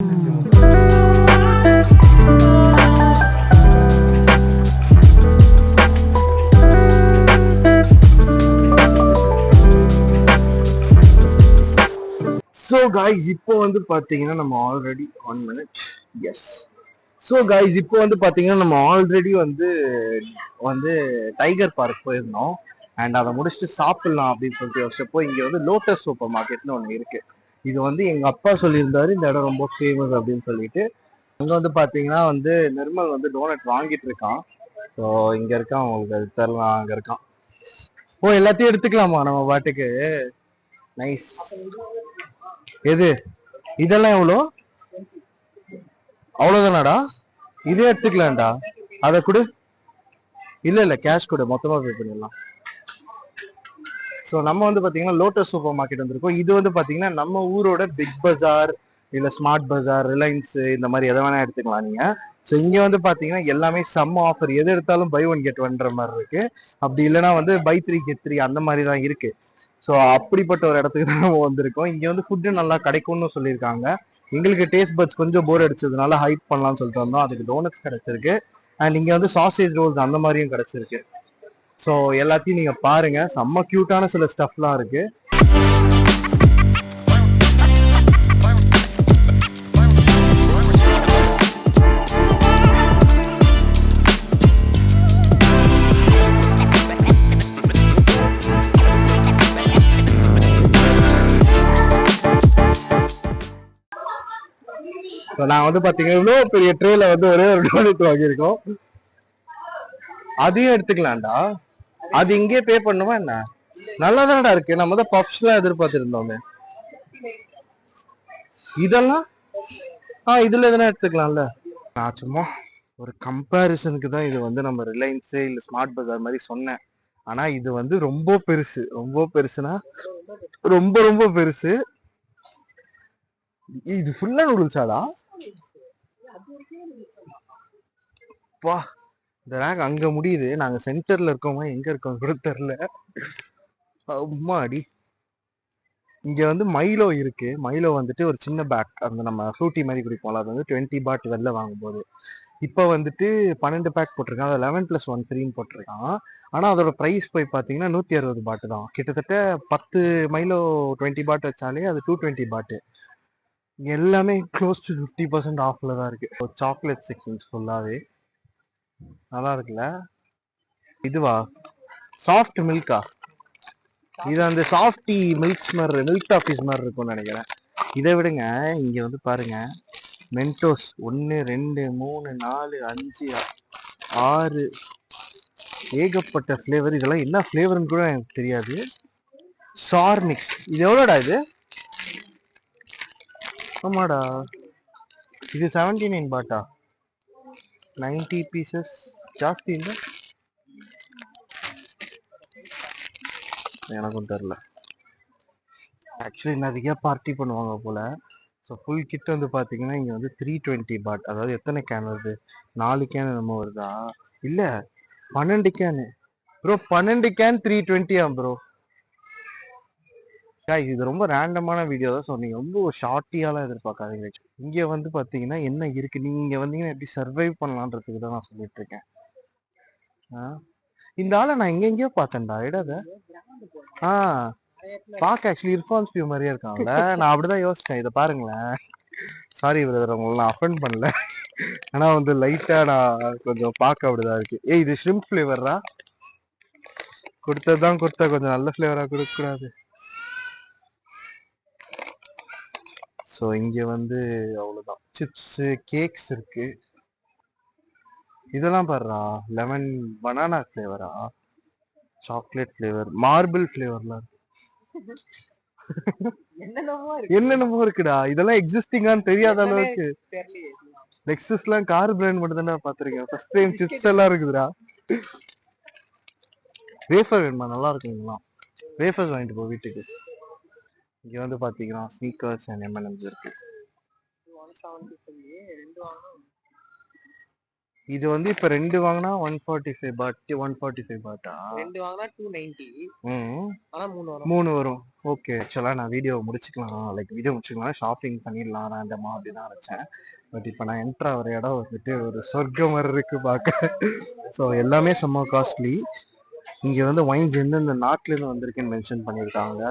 So guys இப்போ வந்து பார்த்தீங்கன்னா நம்ம ஆல்ரெடி 1 minute எஸ். ஸோ காய்ஸ் இப்போ வந்து பார்த்தீங்கன்னா நம்ம ஆல்ரெடி வந்து வந்து டைகர் பார்க் போயிருந்தோம். அண்ட் அதை முடிச்சுட்டு சாப்பிடலாம் அப்படின்னு சொல்லிட்டு யோசிச்சப்போ இங்கே வந்து லோட்டஸ் சூப்பர் மார்க்கெட்னு ஒன்று இருக்கு. இது வந்து எங்க அப்பா சொல்லியிருந்தாரு இந்த இடம் ரொம்ப ஃபேமஸ் அப்படின்னு சொல்லிட்டு. அங்க வந்து பார்த்தீங்கன்னா வந்து நிர்மல் வந்து டோனட் வாங்கிட்டு இருக்கான். ஸோ இங்க இருக்கான், உங்களுக்கு அது தரலாம். அங்க இருக்கான். ஓ எல்லாத்தையும் எடுத்துக்கலாமா நம்ம பாட்டுக்கு? நைஸ். எது இதெல்லாம் எவ்வளோ? அவ்வளவுதானாடா? இதே எடுத்துக்கலாம்டா. அதை கொடு. இல்ல இல்ல கேஷ் கொடு, மொத்தமா பே பண்ணிடலாம். ஸோ நம்ம வந்து பாத்தீங்கன்னா லோட்டஸ் சூப்பர் மார்க்கெட் வந்திருக்கோம். இது வந்து பாத்தீங்கன்னா நம்ம ஊரோட பிக் பஜார் இல்ல ஸ்மார்ட் பஜார், ரிலையன்ஸ் இந்த மாதிரி எதை வேணா எடுத்துக்கலாம் நீங்க. ஸோ இங்க வந்து பாத்தீங்கன்னா எல்லாமே செம்ம ஆஃபர், எது எடுத்தாலும் பை ஒன் கெட் ஒன்ற மாதிரி இருக்கு. அப்படி இல்லைன்னா வந்து பை 3 கெட் 3 அந்த மாதிரி தான் இருக்கு. ஸோ அப்படிப்பட்ட ஒரு இடத்துக்கு தான் நம்ம வந்திருக்கோம். இங்க வந்து ஃபுட்டு நல்லா கிடைக்கும்னு சொல்லியிருக்காங்க. எங்களுக்கு டேஸ்ட் பட்ஸ் கொஞ்சம் போர் அடிச்சதுனால ஹைப் பண்ணலாம்னு சொல்லிட்டு வந்தோம். அதுக்கு டோனட்ஸ் கிடைச்சிருக்கு. அண்ட் இங்க வந்து சாசேஜ் ரோல்ஸ் அந்த மாதிரியும் கிடைச்சிருக்கு. ஸோ எல்லாத்தையும் நீங்க பாருங்க, செம்ம கியூட்டான சில ஸ்டஃப்லாம் இருக்கு. நான் வந்து பாத்தீங்கன்னா இவ்வளவு பெரிய ட்ரேல வந்து ஒரே ஒரு டோனட் வாங்கியிருக்கோம். அதையும் எடுத்துக்கலாம்டா. அது இங்கே பே பண்ணுமா என்ன? நல்லாதான்டா இருக்கு. நம்ம தான் பப்ஸ் எல்லாம் எதிர்பார்த்திருந்தோமே. இதெல்லாம் இதுல எதனா எடுத்துக்கலாம்ல. நான் சும்மா ஒரு கம்பேரிசனுக்கு தான் இது வந்து நம்ம ரிலையன்ஸ் இல்ல ஸ்மார்ட் பஜார் மாதிரி சொன்னேன். ஆனா இது வந்து ரொம்ப பெருசு. ரொம்ப பெருசுனா ரொம்ப ரொம்ப பெருசு. இது ஃபுல்லா நூடுல்ஸாடா? பா, இந்த ரேக் அங்க முடியுது. நாங்க சென்டர்ல இருக்கோமா எங்க இருக்கோம் கூட தெரியல. அம்மாடி. இங்க வந்து மைலோ இருக்கு. மைலோ வந்துட்டு ஒரு சின்ன பேக், அந்த நம்ம ஃப்ரூட்டி மாதிரி குடிப்போம்ல, அது வந்து 20 பாட் வெளில வாங்கும்போது. இப்போ வந்துட்டு 12 பேக் போட்டிருக்கான். அது 11+1 ஃப்ரீன்னு போட்டிருக்கான். ஆனா அதோட பிரைஸ் போய் பாத்தீங்கன்னா 160 பாட்டு தான். கிட்டத்தட்ட 10 மைலோ 20 பாட் வச்சாலே அது 220 பாட்டு. எல்லாமே க்ளோஸ் டு 50% ஆஃப்ல தான் இருக்கு. சாக்லேட் செக்ஷன்ஸ் ஃபுல்லாவே நல்லா இருக்குல்ல. இதுவா சாஃப்ட் மில்கா? இது அந்த சாஃப்டி மில்க் மாதிரி, மில்க் டாஃபிஸ் மாதிரி இருக்கும்னு நினைக்கிறேன். இதை விடுங்க, இங்க வந்து பாருங்க, மென்டோஸ் 1 2 3 4 5 6 ஏகப்பட்ட ஃப்ளேவர். இதெல்லாம் என்ன ஃப்ளேவர்னு கூட எனக்கு தெரியாது. Sir mix. இது எவ்வளோடா இது? ஆமாடா, இது 79 பாட்டா? 90 பீசஸ் ஜாஸ்தி இல்லை? எனக்கும் தெரில. ஆக்சுவலி நிறைய பார்ட்டி பண்ணுவாங்க போல. ஸோ ஃபுல் கிட் வந்து பார்த்தீங்கன்னா இங்கே வந்து 320 பாட். அதாவது எத்தனை கேன் வருது? 4 கேன் நம்ம வருதா? இல்லை 12 கேனு ப்ரோ. 12 can 320 bro. இது ரொம்ப ரேண்டமான வீடியோ தான். ஸோ நீங்கள் ரொம்ப ஷார்ட்டியாலாம் எதிர்பார்க்காதீங்க. இங்கே வந்து பார்த்தீங்கன்னா என்ன இருக்கு, நீங்கள் இங்கே வந்தீங்கன்னா எப்படி சர்வைவ் பண்ணலான்றதுக்கு தான் நான் சொல்லிட்டு இருக்கேன். இந்த ஆளை நான் எங்கெங்கயோ பார்த்தேன்டா இடாத. பார்க்க ஆக்சுவலி இர்ஃபான் வியூ மாதிரியே இருக்காங்கல்ல. நான் அப்படிதான் யோசிச்சேன். இதை பாருங்களேன். சாரி பிரதர், உங்களை நான் அஃபெண்ட் பண்ணல. ஆனா வந்து லைட்டா நான் கொஞ்சம் பார்க்க அப்படிதான் இருக்கு. இது ஷ்ரிம்ப் ஃபிளேவரா? கொடுத்ததுதான் கொடுத்த, கொஞ்சம் நல்ல ஃபிளேவரா கொடுக்க கூடாது. ஸோ இங்க வந்து அவ்வளவுதான். சிப்ஸ் கேக்ஸ் இருக்கு. இதெல்லாம் பாருடா, லெமன் பனானா ஃபிளேவரா, சாக்லேட் ஃபிளேவர், மார்பிள் ஃபிளேவர்லாம் என்னென்னமோ இருக்குடா. இதெல்லாம் எக்ஸிஸ்டிங்கான்னு தெரியாத அளவுக்கு. லெக்ஸஸ்லாம் கார் பிராண்ட் மட்டும் தானே பாத்துருக்கேன். ஃபர்ஸ்ட் டைம் சிப்ஸ் எல்லாம் இருக்குதுடா. வேஃபர் வேணுமா? நல்லா இருக்குங்களா? வேஃபர்ஸ் வாங்கிட்டு போ வீட்டுக்கு. இங்க வந்து பாத்தீங்கன்னா ஸ்னீக்கர்ஸ் அண்ட் M&M's இருக்கு. இது வந்து இப்ப 2 வாங்கினா 145 பாட் 145 பாட்டா 2 வாங்கினா 290. ஆனா 3 வரும். 3 வரும். ஓகே. ஆக்சுவலா நான் வீடியோ முடிச்சுக்கலாம், லைக் வீடியோ முடிச்சுக்கலாம், ஷாப்பிங் பண்ணிடலாம் ரேண்டமா அப்படின்னு தான் நினைச்சேன். பட் இப்போ நான் என்ட்ரு ஆகிற இடம் வந்துட்டு ஒரு சொர்க்கம் மாதிரி இருக்கு பார்க்க. ஸோ எல்லாமே செம்ம காஸ்ட்லி. இங்கே வந்து வைன்ஸ் எந்தெந்த நாட்டிலேருந்து வந்திருக்குன்னு மென்ஷன் பண்ணியிருக்காங்க.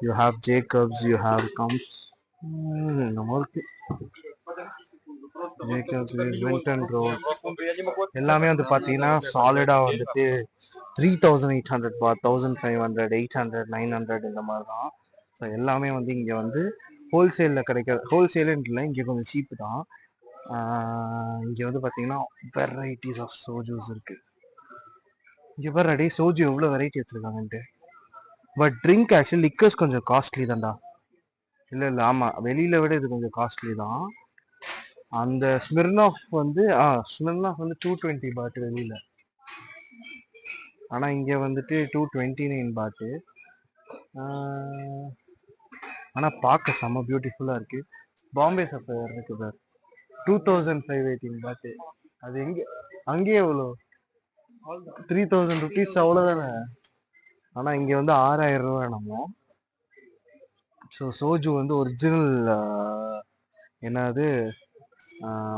You have Jacobs, you have comes, நம்ம இருக்கு எல்லாமே வந்து பாத்தீங்கன்னா சாலிடா வந்துட்டு 3800 பாத், 1500, 800, 900 இந்த மாதிரி தான். ஸோ எல்லாமே வந்து இங்க வந்து ஹோல்சேல்ல கிடைக்கிற, ஹோல்சேலுன்னு இல்லை, இங்க கொஞ்சம் சீப்பு தான். இங்க வந்து பாத்தீங்கன்னா வெரைட்டிஸ் ஆஃப் சோஜூஸ் இருக்கு. இங்க பாரு சோஜு எவ்வளவு வெரைட்டி வச்சிருக்காங்கன்ட்டு. பட் ட்ரிங்க் ஆக்சுவலி லிக்கர்ஸ் கொஞ்சம் காஸ்ட்லி தான்டா. இல்ல இல்ல ஆமா, வெளியில விட இது கொஞ்சம் காஸ்ட்லி தான். அந்த ஸ்மிர்னாஃப் வந்து ஸ்மிர்னாஃப் வந்து 220 பாட் வெளியில, ஆனா இங்க வந்துட்டு 229 பாட்டு. ஆனா பார்க்க செம்ம பியூட்டிஃபுல்லா இருக்கு. பாம்பே சஃபயர் இருக்கு சார், 2518 பாட்டு. அது எங்க அங்கேயே எவ்வளோ 3000 ருபீஸ் அவ்வளோதானே. ஆனா இங்க வந்து 6000 ரூபாய் நம்ம. ஸோ சோஜு வந்து ஒரிஜினல் என்னது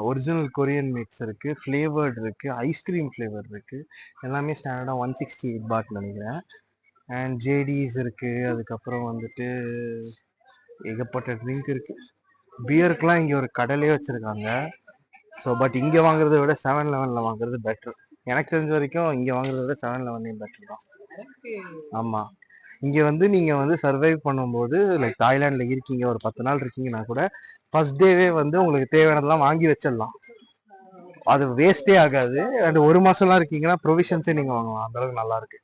ஒரிஜினல் கொரியன் மிக்ஸ் இருக்கு, ஃப்ளேவர்ட் இருக்கு, ஐஸ்கிரீம் ஃப்ளேவர் இருக்கு. எல்லாமே ஸ்டாண்டர்டாக 168 பாட் நினைக்கிறேன். அண்ட் ஜேடிஸ் இருக்கு. அதுக்கப்புறம் வந்துட்டு ஏகப்பட்ட ட்ரிங்க் இருக்கு. பியருக்குலாம் இங்கே ஒரு கடலே வச்சிருக்காங்க. ஸோ பட் இங்கே வாங்குறத விட 7-Eleven வாங்குறது பெட்டர். எனக்கு தெரிஞ்ச வரைக்கும் இங்கே வாங்குறத விட 7-Eleven பெட்டர் தான். ஆமாம், இங்கே வந்து நீங்கள் வந்து சர்வைவ் பண்ணும்போது லைக் தாய்லாண்டில் இருக்கீங்க, ஒரு 10 நாள் இருக்கீங்கன்னா கூட ஃபர்ஸ்ட் டேவே வந்து உங்களுக்கு தேவையானதெல்லாம் வாங்கி வச்சிடலாம். அது வேஸ்டே ஆகாது. அண்ட் 1 மாசம்லாம் இருக்கீங்கன்னா ப்ரொவிஷன்ஸே நீங்கள் வாங்கலாம். அந்த அளவுக்கு நல்லா இருக்கு.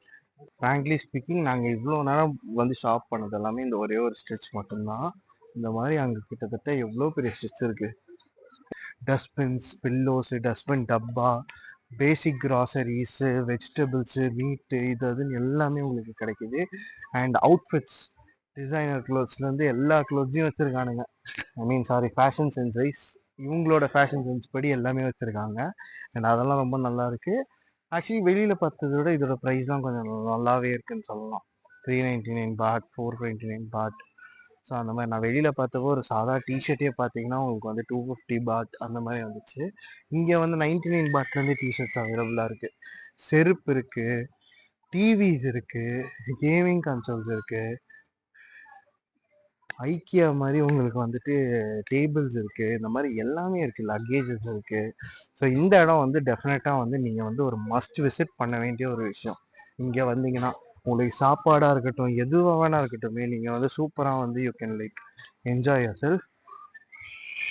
ஃப்ராங்க்லி ஸ்பீக்கிங், நாங்கள் இவ்வளோ நேரம் வந்து ஷாப் பண்ணது எல்லாமே இந்த ஒரே ஒரு ஸ்ட்ரெச் மட்டும்தான். இந்த மாதிரி அங்கே கிட்டத்தட்ட எவ்வளோ பெரிய ஸ்ட்ரெச் இருக்கு. டஸ்ட்பின்ஸ், பில்லோஸு, டஸ்ட்பின் டப்பா, பேசிக் கிராசரிஸு, வெஜிடபிள்ஸு, மீட்டு, இது அதுன்னு எல்லாமே உங்களுக்கு கிடைக்குது. அண்ட் அவுட்ஃபிட்ஸ், டிசைனர் க்ளோத்ஸ்லேருந்து எல்லா க்ளோத்ஸையும் வச்சுருக்கானுங்க. I mean sorry, fashion sense wise இவங்களோட ஃபேஷன் சென்ஸ் படி எல்லாமே வச்சுருக்காங்க. அண்ட் அதெல்லாம் ரொம்ப நல்லா இருக்கு. ஆக்சுவலி வெளியில் பார்த்ததை விட இதோட ப்ரைஸ்லாம் கொஞ்சம் நல்லாவே இருக்குன்னு சொல்லலாம். 399 பாட், 429 பாட். ஸோ அந்த மாதிரி நான் வெளியில் பார்த்தப்போ ஒரு சாதா டிஷர்ட்டே பார்த்தீங்கன்னா உங்களுக்கு வந்து 250 பாட் அந்த மாதிரி வந்துச்சு. இங்கே வந்து 99 பாட்லேருந்து டிஷர்ட்ஸ் அவைலபிளாக இருக்குது. செருப்பு இருக்குது, டிவிஸ் இருக்குது, கேமிங் கன்சோல்ஸ் இருக்குது, ஐக்கியா மாதிரி உங்களுக்கு வந்துட்டு டேபிள்ஸ் இருக்குது, இந்த மாதிரி எல்லாமே இருக்குது, லக்கேஜஸ் இருக்குது. ஸோ இந்த இடம் வந்து டெஃபினட்டாக வந்து நீங்கள் வந்து ஒரு மஸ்ட் விசிட் பண்ண வேண்டிய ஒரு விஷயம். இங்கே வந்தீங்கன்னா உங்களுக்கு சாப்பாடாக இருக்கட்டும், எதுவாக வேணா இருக்கட்டுமே, நீங்கள் வந்து சூப்பராக வந்து you can like enjoy your self.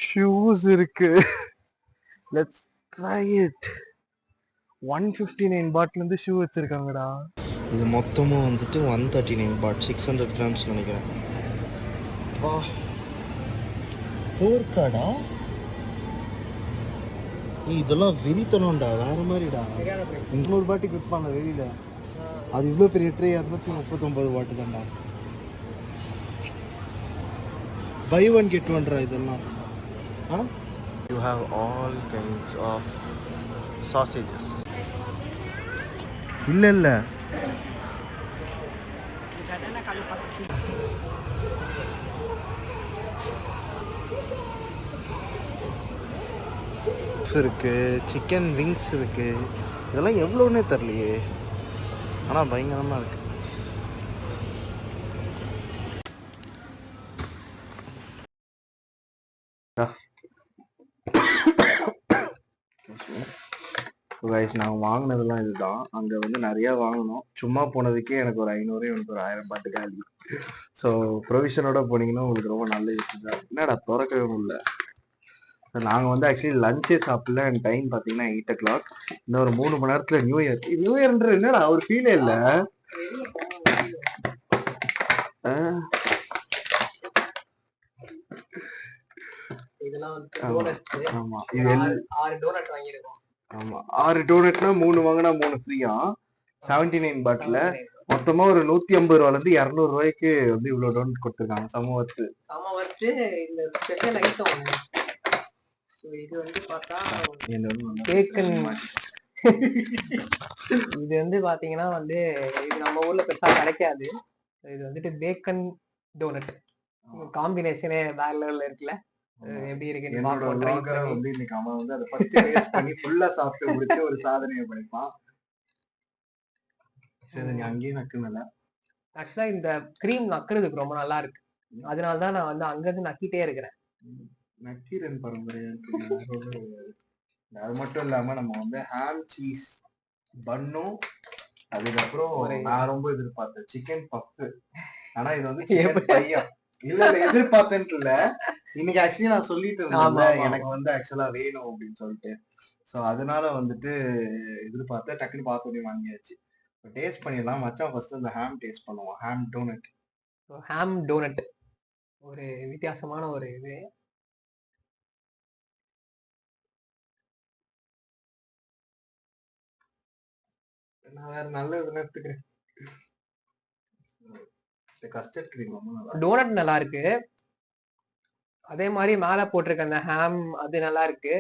Shoes இருக்கு, லெட்ஸ் ட்ரை இட். 159 பாட்லேருந்து ஷூ வச்சுருக்காங்கடா. இது மொத்தமும் வந்துட்டு 139 பாட், 600 கிராம்ஸ் நினைக்கிறேன். போர்க்காடா, இதெல்லாம் வெறித்தனம்டா, வேற மாதிரிடா. 200 பாட்டுக்கு விற்பாங்க வெளியில, அது இவ்வளோ பெரிய ட்ரே 239 பாட்டு தான்டா. பை ஒன் கெட் ஒன்ரா இதெல்லாம். You have all kinds of sausages. இல்லை இல்லை, இருக்கு, சிக்கன் விங்ஸ் இருக்கு. இதெல்லாம் எவ்வளோன்னே தெரியலையே, ஆனால் பயங்கரமாக இருக்கு. கைஸ், நாங்கள் வாங்கினதெல்லாம் இதுதான். அங்கே வந்து நிறையா வாங்கினோம். சும்மா போனதுக்கே எனக்கு ஒரு 500, எனக்கு ஒரு 1000 பாட்டு காலி. ஸோ ப்ரொவிஷனோட போனீங்கன்னா உங்களுக்கு ரொம்ப நல்ல விஷயம் தான். என்னடா திறக்கவே முடியல. நாங்கள் வந்து ஆக்சுவலி லஞ்சே சாப்பிடல. அண்ட் டைம் பார்த்தீங்கன்னா 8 o'clock. இன்னும் ஒரு 3 மணி நேரத்தில் நியூ இயர். நியூ இயர்ன்ற என்னடா ஒரு ஃபீலே இல்லை. ஆமா, இது 6 டோனட்னா 3 வாங்கினா 3 ஃப்ரீயா. 79 பாட்டில் மொத்தமா ஒரு 150 ரூபாயிலிருந்து 200 ரூபாய்க்கு வந்து இவ்வளவு டோனட் கொடுத்துருக்காங்க. சமவத்து. இந்த ஸ்பெஷல் ஐட்டம் இது வந்து பார்த்தா என்னோட பேக்கன். இது வந்து பாத்தீங்கன்னா வந்து இது நம்ம ஊர்ல பெருசா கிடைக்காது. இது வந்துட்டு பேக்கன் டோனட் காம்பினேஷனே வேற லெவல்ல இருக்குல்ல. எப்படி இருக்குன்னு என்னோட பாப்போம் ட்ரை vlogger பண்ணி. வந்து இன்னைக்கு அவன் வந்து அதை ஃபர்ஸ்ட் டேஸ்ட் பண்ணி ஃபுல்லா சாப்பிட்டு முடிச்சு ஒரு சாதனையை பண்ணிப்பான். சரி நீ அங்கேயே நக்குனல. ஆக்சுவலா இந்த கிரீம் நக்குறதுக்கு ரொம்ப நல்லா இருக்கு. அதனாலதான் நான் வந்து அங்கிருந்து நக்கிட்டே இருக்கிறேன். நக்கீரன் பரம்பரையா இருக்கு. அது மட்டும் இல்லாம நம்ம வந்து ஹாம் சீஸ் பன்னும் அதுக்கப்புறம் நான் ரொம்ப எதிர்பார்த்தேன் சிக்கன் பஃப். ஆனா இது வந்து சிக்கன் பையா. இல்ல எதிர்பார்த்தேன்ட்டு இல்ல, இன்னைக்கு ஆக்சுவலி நான் சொல்லிட்டு இருந்தேன்ல எனக்கு வந்து ஆக்சுவலா வேணும் அப்படின்னு சொல்லிட்டு. சோ அதனால வந்துட்டு எதிர்பார்த்தேன், டக்குன்னு பார்த்தோன்னே வாங்கியாச்சு. டேஸ்ட் பண்ணிடலாம் மச்சான். ஃபர்ஸ்ட் இந்த ஹாம் டேஸ்ட் பண்ணுவோம். ஹாம் டோனட். ஹாம் டோனட் ஒரு வித்தியாசமான ஒரு இது. நான் வேற நல்ல இதுல எடுத்துக்கிறேன். கஸ்டர்ட் கிரீம் டோனட் நல்லா இருக்கு. அதே மாதிரி மேல போட்டிருக்க அந்த ஹாம் அது நல்லா இருக்கு.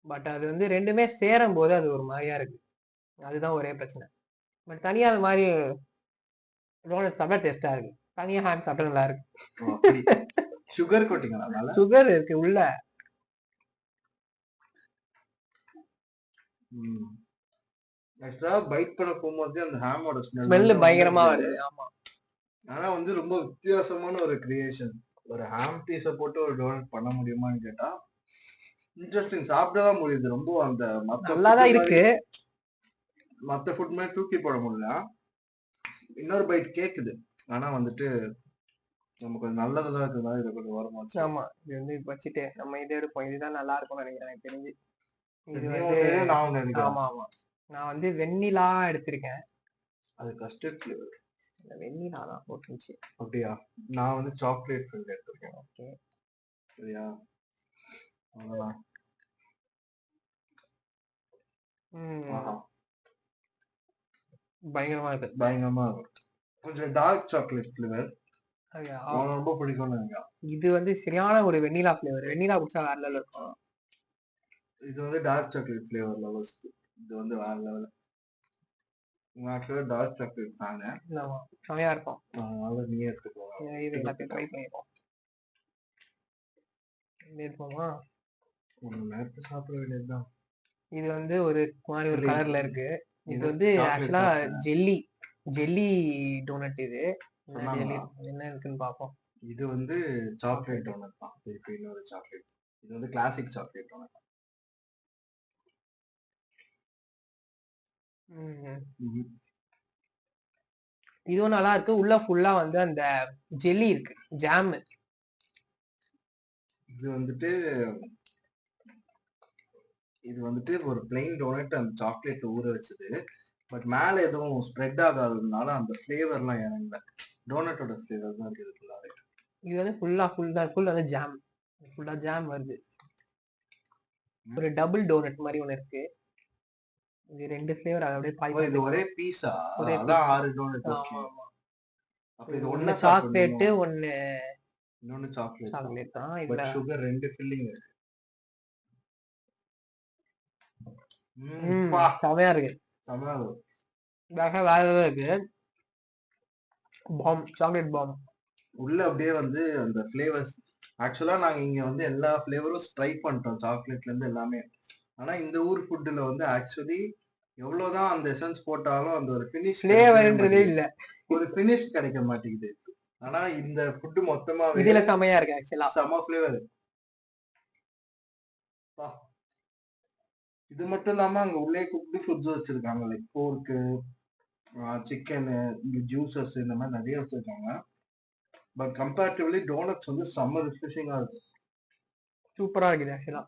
பட் அது வந்து ரெண்டுமே சேரும் போது அது ஒரு மாதிரியா இருக்கு. அதுதான் ஒரே பிரச்சனை. பட் தனியா அது மாதிரி டோனட் சாப்பிட்டா டேஸ்டா இருக்கு. தனியா ஹாம் சாப்பிட்டா நல்லா இருக்கு. சுகர் கோட்டிங்களா? சுகர் இருக்கு உள்ள. ஆக்சுவலா பைட் பண்ண போகும்போது அந்த ஹாமோட ஸ்மெல் பயங்கரமா வருது. ஆமா. ஆனா வந்து ரொம்ப வித்தியாசமான ஒரு கிரியேஷன். ஒரு ஹாம் பீஸ போட்டு ஒரு டோனட் பண்ண முடியுமான்னு கேட்டா இன்ட்ரெஸ்டிங். சாப்பிடதான் முடியுது. ரொம்ப அந்த நல்லாதான் இருக்கு. மத்த ஃபுட் மாதிரி தூக்கி போட முடியல. இன்னொரு பைட் கேக்குது. ஆனா வந்துட்டு நமக்கு கொஞ்சம் நல்லதுதான் இருக்குதான் இதை கொஞ்சம் வரமாச்சு. ஆமா இது வந்து வச்சுட்டு நம்ம இதை எடுப்போம். இதுதான் நல்லா இருக்கும்னு நினைக்கிறேன் எனக்கு தெரிஞ்சு. இது வந்து ஆமா ஆமா நான் வந்து வெண்ணிலா எடுத்திருக்கேன். அது கஸ்டர்ட் ஃபிளேவர். வெண்ணிலா தான் போட்டுருந்துச்சு. அப்படியா? நான் வந்து சாக்லேட் ஃபிளேவர் எடுத்திருக்கேன். ஓகே சரியா? அவ்வளவுதான். பயங்கரமா இருக்கு. பயங்கரமா இருக்கும். கொஞ்சம் டார்க் சாக்லேட் ஃபிளேவர் ரொம்ப பிடிக்கும். இது வந்து சரியான ஒரு வெண்ணிலா ஃபிளேவர். வெண்ணிலா குடிச்சா வேற லெவல்ல இருக்கும். இது வந்து டார்க் சாக்லேட் ஃபிளேவர் லவர்ஸ்க்கு இது வந்து வேற லெவல். ஆக்சுவலா டார்க் சாக்லேட் தாங்க. ஆமா செமையா இருக்கும். அதனால நீ எடுத்துக்கோ. இது எல்லாத்தையும் ட்ரை பண்ணிப்போம். எடுப்போமா? ஒரு நேரத்துக்கு சாப்பிட வேண்டியதுதான். இது வந்து ஒரு மாதிரி ஒரு கலர்ல இருக்கு. இது வந்து ஆக்சுவலா ஜெல்லி ஜெல்லி டோனட். இது என்ன இருக்குன்னு பாப்போம். இது வந்து சாக்லேட் டோனட் தான். இதுக்கு இன்னொரு சாக்லேட். இது வந்து கிளாசிக் சாக்லேட் டோனட். இதுவும் நல்லா இருக்கு. உள்ள ஃபுல்லா வந்து அந்த ஜெல்லி இருக்கு, ஜாம். இது வந்துட்டு ஒரு பிளைன் டோனட் அந்த சாக்லேட் ஊற வச்சது. பட் மேல எதுவும் ஸ்ப்ரெட் ஆகாததுனால அந்த ஃபிளேவர்லாம் இறங்கல. டோனட்டோட ஃபிளேவர் தான் இருக்குது ஃபுல்லாவே. இது வந்து ஃபுல் வந்து ஜாம். ஃபுல்லா ஜாம் வருது. ஒரு டபுள் டோனட் மாதிரி ஒன்னு இருக்கு. இது ரெண்டு ஃபிளேவர் அப்படியே பாய். இது ஒரே பீஸா? அதான் 6 டோனட். ஆமா ஆமா. அப்ப இது ஒண்ணு சாக்லேட் ஒன்னு இன்னொன்னு சாக்லேட் தான். இதுல சுகர் ரெண்டு ஃபில்லிங் இருக்கு. செமையா இருக்கு. செமையா இருக்கு. வேற இருக்கு. Bomb chocolate bomb. உள்ள அப்படியே வந்து அந்த ஃபிளேவர்ஸ். ஆக்சுவலா நாங்க இங்க வந்து எல்லா ஃபிளேவரும் ட்ரை பண்ணிட்டோம் சாக்லேட்ல இருந்து எல்லாமே. ஆனா இந்த ஊர் ஃபுட்ல வந்து ஆக்சுவலி எவ்வளவுதான் அந்த எசன்ஸ் போட்டாலும் அந்த ஒரு ஃபினிஷ் ஃபிளேவர்ன்றதே இல்ல. ஒரு ஃபினிஷ் கிடைக்க மாட்டேங்குது. ஆனா இந்த ஃபுட் மொத்தமாவே இதுல செமையா இருக்கு. ஆக்சுவலா செம ஃபிளேவர். இது மட்டும் இல்லாம அங்க உள்ளே குக்டு ஃபுட்ஸ் வச்சிருக்காங்க. லைக் போர்க்கு, சிக்கனு, இந்த ஜூசஸ் இந்த மாதிரி நிறைய வச்சிருக்காங்க. பட் கம்பேரிட்டிவ்லி டோனட்ஸ் வந்து செம்ம ரிஃப்ரெஷிங்கா இருக்கு. சூப்பரா இருக்குது ஆக்சுவலா.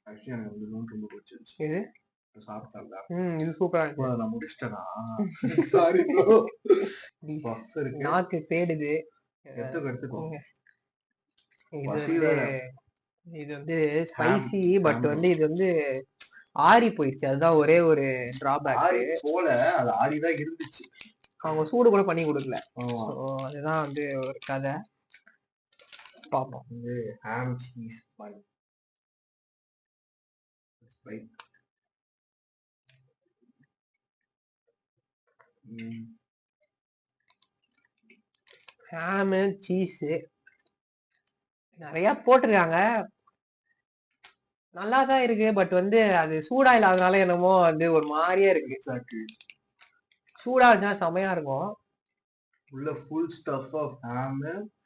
ஆக்சுவலி எனக்கு வந்து ரொம்ப பிடிச்சிருச்சு. இது சாப்பிட்டா இது சூப்பரா இருக்கு. நான் முடிச்சிட்டேனா? Sorry bro. பஃப் இருக்கு. நாக்கு தேடுது. எடுத்துக்கோ. இது வந்து ஸ்பைசி. பட் வந்து இது வந்து ஆறி போயிடுச்சு. அதுதான் ஒரே ஒரு டிராபேக். போல அது ஆறிதான் இருந்துச்சு. அவங்க சூடு கூட பண்ணி கொடுக்கல. அதுதான் வந்து ஒரு கதை. பாப்போம். ஹாம் சீஸ் பன் ரைட். ஹாமு, சீஸ் நிறைய போட்டிருக்காங்க. நல்லா தான் இருக்கு. பட் வந்து அது சூடா இல்லாதனால என்னமோ வந்து ஒரு மாதிரியே இருக்கு. எக்ஸாக்ட்லி. சூடா இருந்தா செமையா இருக்கும். உள்ள ஃபுல் ஸ்டஃப் ஆஃப் ஹாம்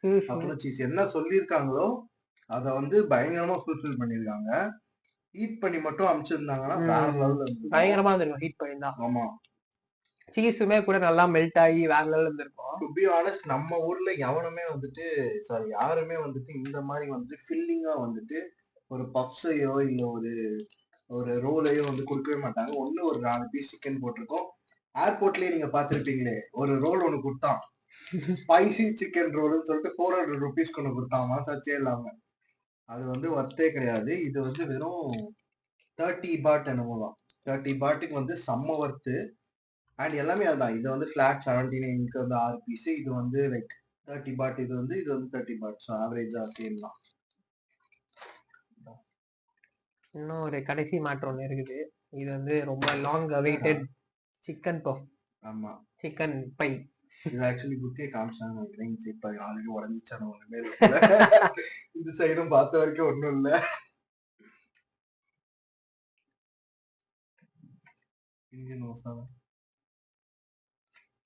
ம், அப்புறம் சீஸ் என்ன சொல்லியிருக்காங்களோ அதை வந்து பயங்கரமா ஃபுல்ஃபில் பண்ணியிருக்காங்க. ஹீட் பண்ணி மட்டும் அனுப்பிச்சிருந்தாங்கன்னா வேற லெவல்ல இருந்திருக்கும். பயங்கரமா இருந்திருக்கும் ஹீட் பண்ணியிருந்தா. ஆமா. சீஸுமே கூட நல்லா மெல்ட் ஆகி வேற லெவல்ல இருந்திருக்கும். டு பி ஆனஸ்ட் நம்ம ஊர்ல எவனுமே வந்துட்டு யாருமே வந்துட்டு இந்த மாதிரி வந்துட்டு ஃபில்லிங்கா வந்துட்டு ஒரு பப்ஸையோ இல்ல ஒரு ஒரு ரோலையோ வந்து கொடுக்கவே மாட்டாங்க. ஒண்ணு ஒரு 4 பீஸ் சிக்கன் போட்டிருக்கோம். ஏர்போர்ட்லயே நீங்க பாத்திருப்பீங்களே ஒரு ரோல் ஒண்ணு கொடுத்தான், ஸ்பைசி சிக்கன் ரோல்னு சொல்லிட்டு 400 ருபீஸ்க்கு ஒண்ணு கொடுத்தான், மனசாச்சே இல்லாம. அது வந்து ஒர்த்தே கிடையாது. இது வந்து வெறும் 30 பாட் என்னமோ தான். 30 பாட்டுக்கு வந்து செம்ம ஒர்த்து. அண்ட் எல்லாமே அதுதான். இது வந்து ஃபிளாட் 79க்கு வந்து 6 பீஸ். இது வந்து லைக் 30 பாட். இது வந்து 30 பாட். ஸோ ஆவரேஜா சேம் தான். இன்னும் ஒரு கடைசி மாற்றம் ஒன்று இருக்குது. இது வந்து ரொம்ப லாங் அவைட்டட் சிக்கன் பஃப். ஆமா, சிக்கன் பை. இது ஆக்சுவலி புத்தியை காமிச்சாங்க நினைக்கிறேன். இந்த சைட் பாருங்க, ஆல்ரெடி உடஞ்சிச்சான ஒண்ணுமே இல்லை. இந்த சைடும் பார்த்த வரைக்கும் ஒண்ணும் இல்லை. இந்தியன் மசாலா.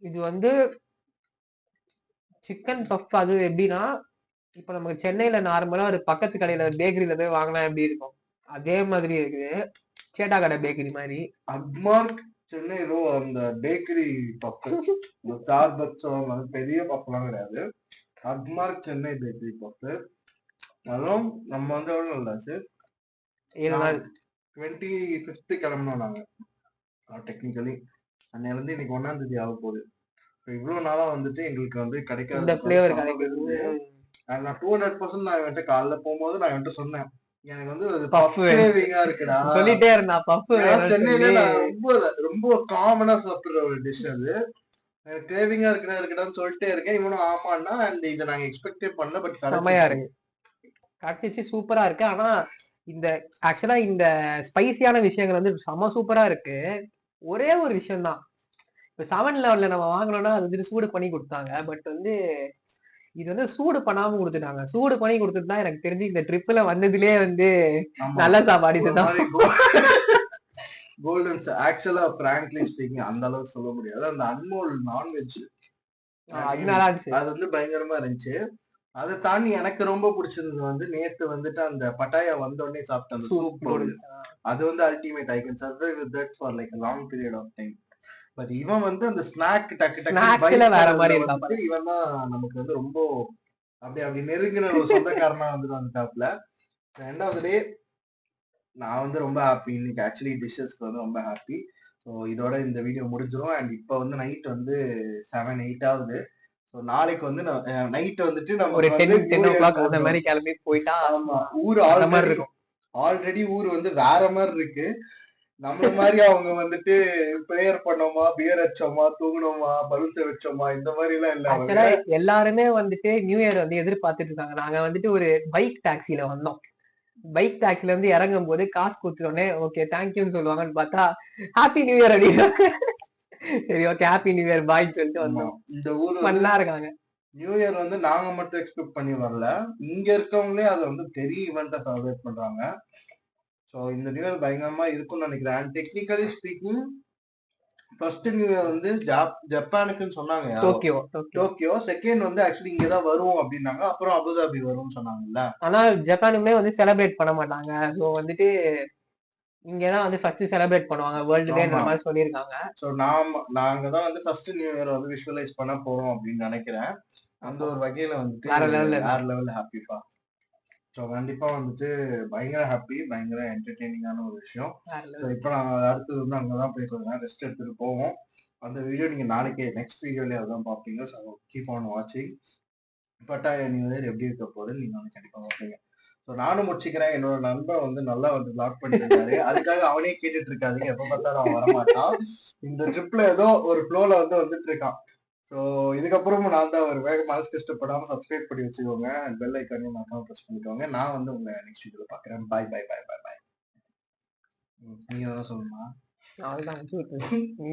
இது வந்து சிக்கன் பஃப். அது எப்படின்னா, இப்ப நமக்கு சென்னையில நார்மலா ஒரு பக்கத்து கடையில பேக்கரியில போய் வாங்கினா எப்படி இருக்கும் அதே மாதிரி இருக்குது. சேட்டா கடை பேக்கரி மாதிரி. அக்மார்க் சென்னை ரோ அந்த பேக்கரி பஃப், ஸ்டார்பக்ஸ் பெரிய பஃப்லாம் கிடையாது. Agmark Chennai bakery puff. அதுவும் நம்ம வந்து எவ்வளவு நல்லாச்சு, 7 நாள் 25th கிளம்பணும் நாங்க டெக்னிக்கலி. அன்னையில இருந்து இன்னைக்கு 1ஆம் தேதி ஆக போகுது. இவ்வளவு நாளா வந்துட்டு எங்களுக்கு வந்து இந்த கிடைக்காத ஃபிளேவர் நான் கிடைக்கிறது. 200% நான் என்கிட்ட காலைல போகும்போது நான் என்கிட்ட சொன்னேன், எனக்கு வந்து Puff பஃப் கிரேவிங்கா இருக்குடா. சொல்லிட்டே இருந்தா பஃப் சென்னையில நான் ரொம்ப ரொம்ப காமனா சாப்பிடுற ஒரு டிஷ் அது. எனக்கு கிரேவிங்கா இருக்கடான்னு சொல்லிட்டே இருக்கேன். இவனும் ஆமான்னா. அண்ட் இதை நாங்க எக்ஸ்பெக்டே பண்ணல. பட் செமையா இருக்கு. கிடைச்சிச்சு, சூப்பரா இருக்கு. ஆனா இந்த ஆக்சுவலா இந்த ஸ்பைசியான விஷயங்கள் வந்து செம சூப்பரா இருக்கு. ஒரே ஒரு விஷயம் தான், இப்ப 7-Elevenல நம்ம வாங்கினோம்னா அது வந்து சூடு பண்ணி கொடுத்தாங்க. பட் வந்து இது வந்து சூடு பண்ணாம கொடுத்துட்டாங்க. சூடு பண்ணி கொடுத்துட்டு தான் எனக்கு தெரிஞ்சு இந்த ட்ரிப்ல வந்ததுலயே வந்து நல்ல சாப்பாடு இதுதான். கோல்டன் ஆக்சுவலா பிராங்க்லி ஸ்பீக்கிங் அந்த அளவுக்கு சொல்ல முடியாது. அந்த அன்மோல் நான்வெஜ் அது வந்து பயங்கரமா இருந்துச்சு. அதை தாண்டி எனக்கு ரொம்ப பிடிச்சது வந்து நேத்து வந்துட்டு அந்த பட்டாயா வந்த உடனே சாப்பிட்ட அந்த சூப் பவுல். அது வந்து ultimate. I can survive with that for like long period of time. But இவன் வந்து அந்த ஸ்நாக் டக்கு டக்கு வேற மாதிரி வந்துட்டு இவன் தான் நமக்கு வந்து ரொம்ப அப்படி நெருங்கின ஒரு சொந்தக்காரனா வந்துட்டு வந்துட்டாப்ல. எண்ட் ஆஃப் தி டே நான் வந்து ரொம்ப ஹாப்பி. இன்னைக்கு ஆக்சுவலி டிஷ்ஷஸ்க்கு வந்து ரொம்ப ஹாப்பி. ஸோ இதோட இந்த வீடியோ முடிஞ்சிடும். அண்ட் இப்போ வந்து நைட் வந்து 7-8 ஆகுது. ஸோ நாளைக்கு வந்து நைட் வந்துட்டு நம்ம ஒரு 10 அந்த மாதிரி கிளம்பி போயிட்டா. ஆமா, ஊர் ஆல்ரெடி ஊர் வந்து வேற மாதிரி இருக்கு. நம்மள மாதிரி அவங்க வந்துட்டு பிரேயர் பண்ணோமா, பியர் அடிச்சோமா, தூங்கினோமா, பலூன்ஸ் வச்சோமா, இந்த மாதிரி எல்லாம் இல்ல. ஆக்சுவலா எல்லாருமே வந்துட்டு நியூ இயர் வந்து எதிர்பார்த்துட்டு இருக்காங்க. நாங்க வந்துட்டு ஒரு பைக் டாக்ஸில வந்தோம். பைக் டாக்ஸில இருந்து இறங்கும் போது காசு கொடுத்துட்டோன்னே ஓகே தேங்க்யூன்னு சொல்லுவாங்கன்னு பார்த்தா ஹாப்பி நியூ இயர் அப்படின்னு. சரி ஓகே ஹாப்பி நியூ இயர் பாய்ன்னு சொல்லிட்டு வந்தோம். இந்த ஊர்ல நல்லா இருக்காங்க. நியூ இயர் வந்து நாங்க மட்டும் எக்ஸ்பெக்ட் பண்ணி வரல, இங்க இருக்கவங்களே அதை வந்து பெரிய ஈவெண்டா செலிப்ரேட் பண்றாங்க. ஸோ இந்த நியூ இயர் பயங்கரமா இருக்கும்னு நினைக்கிறேன். And technically speaking first new year வந்து ஜப்பானுக்குன்னு சொன்னாங்க, டோக்கியோ. செகண்ட் வந்து ஆக்சுவலி இங்கதான் வருவோம் அப்படின்னாங்க. அப்புறம் அபுதாபி வரும்னு சொன்னாங்கல்ல. ஆனா ஜப்பானுமே வந்து செலிப்ரேட் பண்ண மாட்டாங்க. ஸோ வந்துட்டு இங்கதான் வந்து ஃபர்ஸ்ட் செலிப்ரேட் பண்ணுவாங்க வேர்ல்டு டே மாதிரி சொல்லியிருக்காங்க. ஸோ நாங்க தான் வந்து ஃபர்ஸ்ட் நியூ இயர் வந்து விஷுவலைஸ் பண்ண போறோம் அப்படின்னு நினைக்கிறேன். அந்த ஒரு வகையில வந்துட்டு வேற லெவல்ல ஹாப்பிப்பா. ஸோ கண்டிப்பா வந்துட்டு பயங்கர ஹாப்பி, பயங்கர என்டர்டெய்னிங்கான ஒரு விஷயம். இப்போ நான் அடுத்தது வந்து அங்கதான் போய் கொஞ்ச நேரம் ரெஸ்ட் எடுத்துட்டு போவோம். அந்த வீடியோ நீங்க நாளைக்கு நெக்ஸ்ட் வீடியோலயே அதான் பார்ப்பீங்க. ஸோ கீப் ஆன் வாட்சிங். பட்டாயா நியூ இயர் எப்படி இருக்க போகுதுன்னு நீங்க வந்து கண்டிப்பா பார்ப்பீங்க. ஸோ நானும் முடிச்சுக்கிறேன். என்னோட நண்பன் வந்து நல்லா வந்து பிளாக் பண்ணிருக்காரு. அதுக்காக அவனே கேட்டுட்டு இருக்காதீங்க, எப்ப பார்த்தாலும் அவன் வரமாட்டான். இந்த ட்ரிப்ல ஏதோ ஒரு ஃப்ளோல வந்து வந்துட்டு இருக்கான். ஸோ இதுக்கப்புறமும் நான் தான் வருவேன். மனசு கஷ்டப்படாம சப்ஸ்கிரைப் பண்ணி வச்சுக்கோங்க. பெல் ஐக்கானையும் மறக்காம ப்ரெஸ் பண்ணிக்கோங்க. நான் வந்து உங்களை நெக்ஸ்ட் வீடியோல பார்க்குறேன். பாய் பாய் பாய் பாய் பாய். நீ எதனா சொல்லணுமா? அவ்வளவுதான். நீ